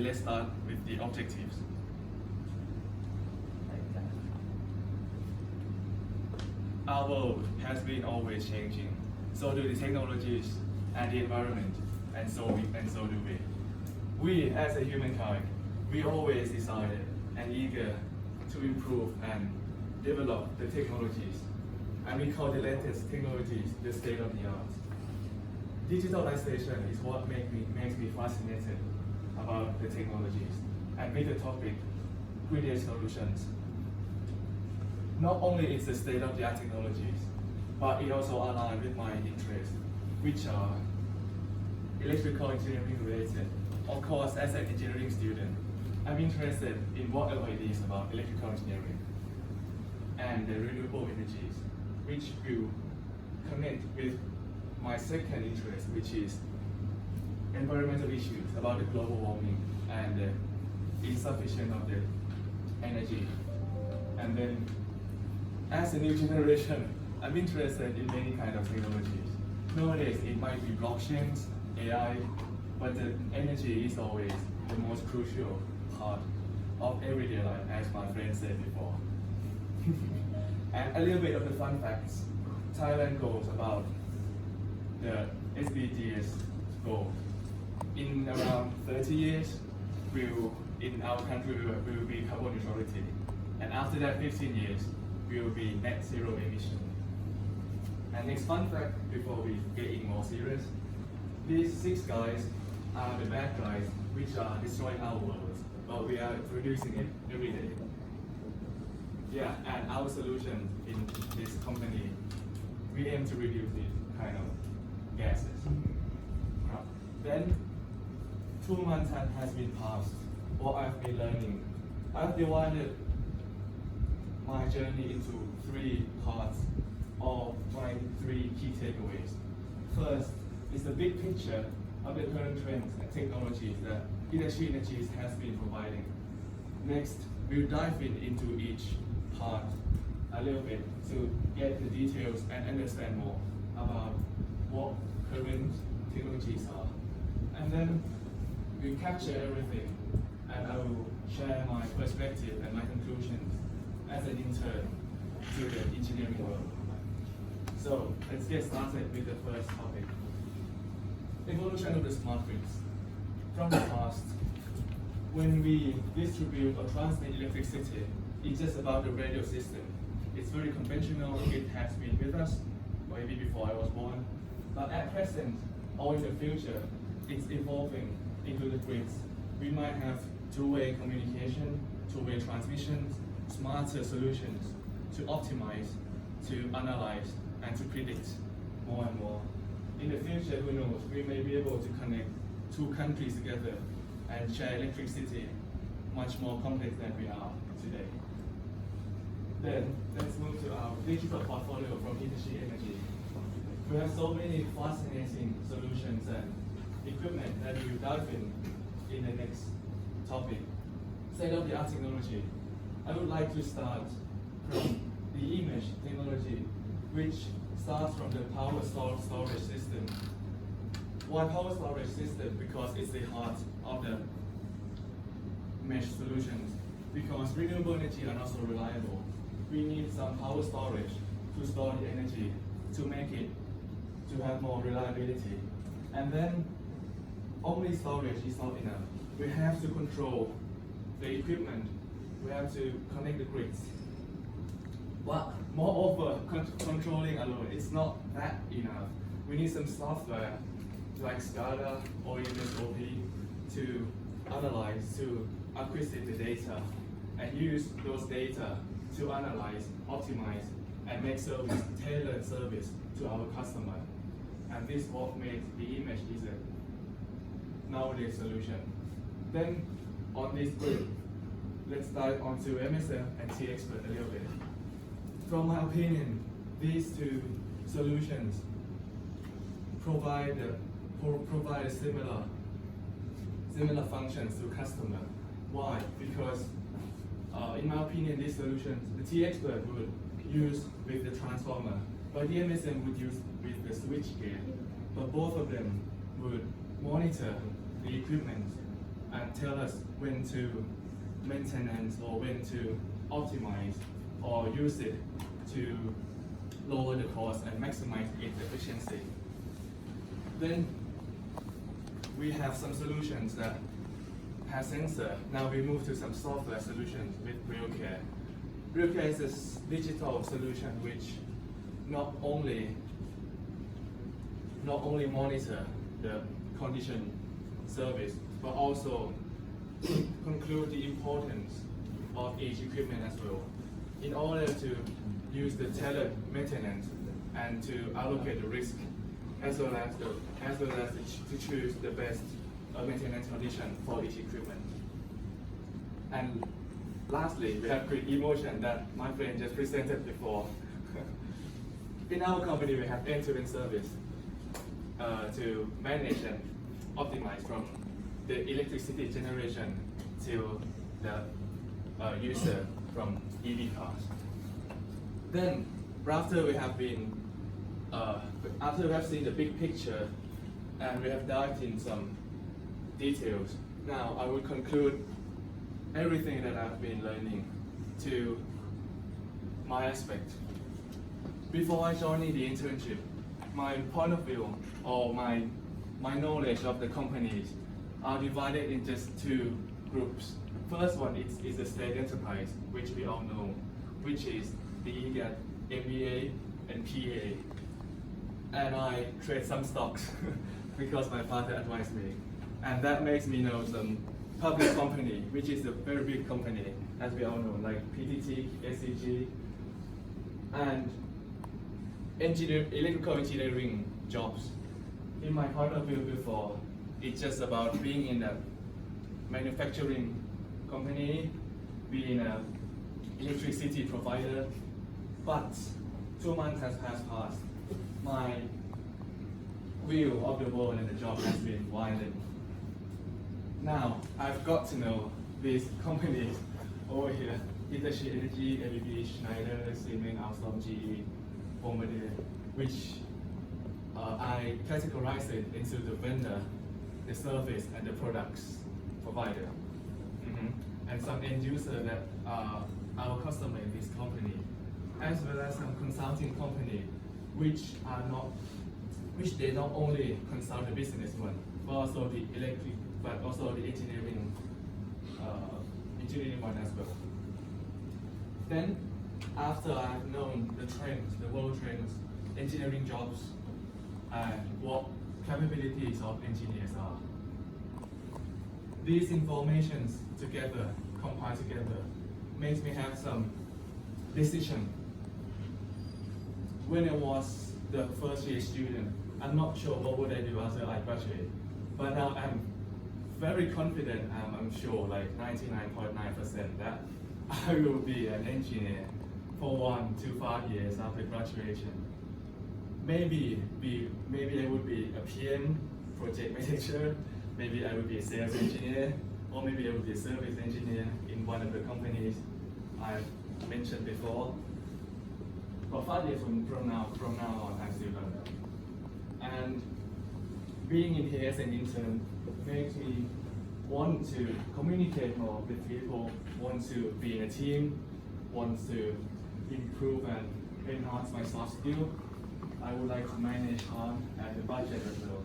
let's start with the objectives. Our world has been always changing. So do the technologies and the environment, and so do we. We, as a humankind, we always decided and eager to improve and develop the technologies, and we call the latest technologies the state of the art. Digitalization is what makes me fascinated about the technologies, and with the topic, create solutions. Not only is the state of the art technologies, but it also aligns with my interests, which are electrical engineering related. Of course, as an engineering student, I'm interested in whatever it is about electrical engineering and the renewable energies, which will connect with my second interest, which is environmental issues about the global warming and the insufficient of the energy. And then, as a new generation, I'm interested in many kinds of technologies. Nowadays, it might be blockchains, AI, but the energy is always the most crucial part of everyday life, as my friend said before. And a little bit of the fun facts. Thailand goes about the SDGs goal. In around 30 years, in our country we will be carbon neutrality. And after that 15 years, we will be net zero emission. And next fun fact, before we get more serious, these 6 guys are the bad guys which are destroying our world, but we are producing it every day. Yeah, and our solution in this company, we aim to reduce these kind of gases. Then, 2 months has been passed. What I've been learning, I've divided my journey into 3 parts of my 3 key takeaways. First is the big picture of the current trends and technologies that Hitachi Energy has been providing. Next, we'll dive into each part a little bit to get the details and understand more about what current technologies are. And then we'll capture everything, and I will share my perspective and my conclusions as an intern to the engineering world. So let's get started with the first topic. Evolution of the smart grids. From the past, when we distribute or transmit electricity, it's just about the radio system. It's very conventional, it has been with us, maybe before I was born. But at present, or in the future, it's evolving into the grids. We might have two-way communication, two-way transmissions, smarter solutions to optimize, to analyze, and to predict more and more. In the future, who knows, we may be able to connect 2 countries together and share electricity much more complex than we are today. Then, let's move to our digital portfolio from Hitachi Energy. We have so many fascinating solutions and equipment that we'll dive in the next topic. State-of-the-art technology. I would like to start from the image technology, which starts from the power storage system. Why power storage system? Because it's the heart of the mesh solutions. Because renewable energy are not so reliable. We need some power storage to store the energy, to make it, to have more reliability. And then only storage is not enough. We have to control the equipment. We have to connect the grids. But moreover, controlling alone, it's not that enough. We need some software like SCADA or MSOP to analyze, to acquire the data, and use those data to analyze, optimize, and make service, tailored service to our customer. And this what makes the image is a nowadays solution. Then on this grid, let's dive onto MSM and T-Expert a little bit. From my opinion, these 2 solutions provide similar functions to customer. Why? Because in my opinion, these solutions, the T-Expert would use with the transformer, but the MSM would use with the switchgear. But both of them would monitor the equipment and tell us when to maintenance or when to optimize or use it to lower the cost and maximize its efficiency. Then we have some solutions that have sensor. Now we move to some software solutions with RealCare. RealCare is this digital solution which not only monitor the condition service, but also conclude the importance of each equipment as well, in order to use the tailored maintenance and to allocate the risk, as well as to choose the best maintenance condition for each equipment. And lastly, we have Quick Emotion that my friend just presented before. In our company, we have end-to-end service to manage and optimize from the electricity generation to the user from EV cars. Then, after we have seen the big picture and we have dived in some details, now I will conclude everything that I've been learning to my aspect. Before I joined the internship, my point of view or my knowledge of the companies are divided in just two groups. First one is the state enterprise, which we all know, which is the get MBA and PA. And I trade some stocks because my father advised me. And that makes me know some public company, which is a very big company, as we all know, like PTT, SCG, and electrical engineering jobs. In my point of view before, it's just about being in a manufacturing company, being an electricity provider, but 2 months has passed. My view of the world and the job has been widened. Now, I've got to know these companies over here: Hitachi Energy, ABB, Schneider, Siemens, Alstom, GE, Bombardier, which I categorize it into the vendor, the service, and the products provider. And some end user that are our customer in this company, as well as some consulting company, which they not only consult the business one, but also the electric, but also the engineering one as well. Then, after I've known the trends, the world trends, engineering jobs, and what capabilities of engineers are, these informations together, compiled together, makes me have some decision. When I was the first year student, I'm not sure what would I do after I graduate, but now I'm very confident, I'm sure, like 99.9% that I will be an engineer for 1 to 5 years after graduation. Maybe I would be a PM, project manager, maybe I would be a sales engineer, or maybe I would be a service engineer in one of the companies I've mentioned before. But 5 years from now on, I'm still don't know. And being in here as an intern makes me want to communicate more with people, want to be in a team, want to improve and enhance my soft skill. I would like to manage on and the budget as well.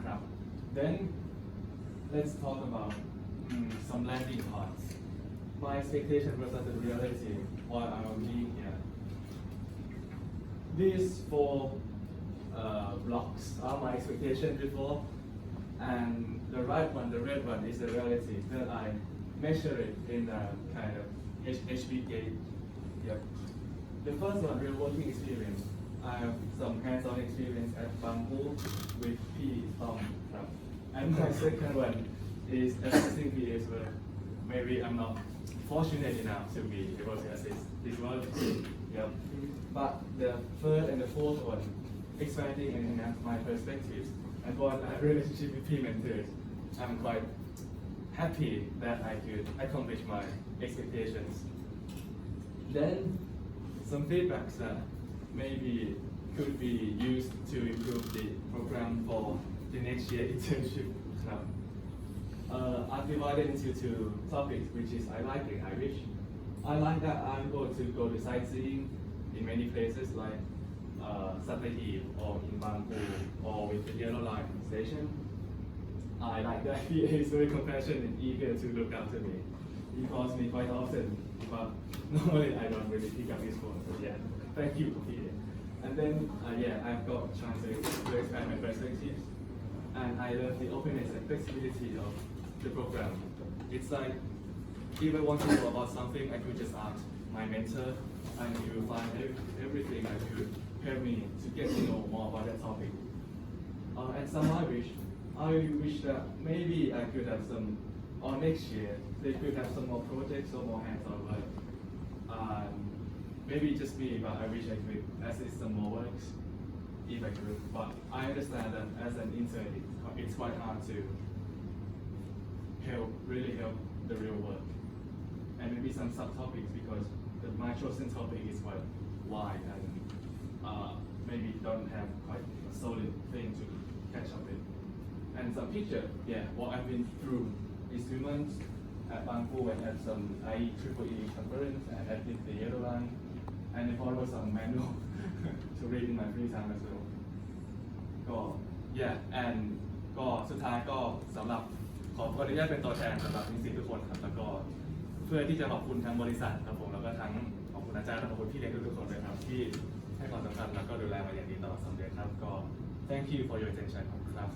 Crap. Then let's talk about some landing parts. My expectation versus the reality while I'm being here. These 4 blocks are my expectation before, and the right one, the red one, is the reality that I measure it in a kind of HB gauge. Yep. The first one, real working experience. I have some hands-on experience at Bamboo with P. And my second one is assisting PAs where maybe I'm not fortunate enough to be able to assist this one. Yep. But the third and the fourth one, expanding and enhance my perspectives and what a relationship with peer mentors. I'm quite happy that I could accomplish my expectations. Then some feedbacks that maybe could be used to improve the program for the next year internship. I've divided into two topics, which is I like and I wish. I like that I'm going to go to sightseeing in many places like Sattahip or in Bangkok or with the Yellow Line station. I like that he is very compassionate and eager to look after me. He calls me quite often, but normally I don't really pick up his phone. So yeah, thank you, Peter. And then yeah, I've got a chance to expand my perspectives, and I love the openness and flexibility of the program. It's like if I want to know about something, I could just ask my mentor, and he will find everything that could help me to get to know more about that topic. And some I wish that maybe I could have some, or next year, they could have some more projects or more hands-on work. Maybe just me, but I wish I could assist some more works, if I could. But I understand that as an intern, it's quite hard to really help the real work. And maybe some subtopics, because my chosen topic is quite wide and maybe don't have quite a solid thing to catch up with. And some picture, yeah, what I've been through is 2 months at Bangkok and at some IEEE conference and at the Yellow Line, and I follow some manual to read in my free time as well. ก็ yeah and ก็สุดท้ายก็สำหรับขออนุญาตเป็นตัวแทนสำหรับนิสิตทุกคนครับแล้วก็เพื่อที่จะขอบคุณทั้งบริษัทครับผมแล้วก็ทั้งขอบคุณอาจารย์และขอบคุณพี่เลี้ยงทุกคนเลยครับที่ให้ความสำคัญแล้วก็ดูแลมาอย่างดีตลอด2 เดือนครับก็ thank you for your attention ครับ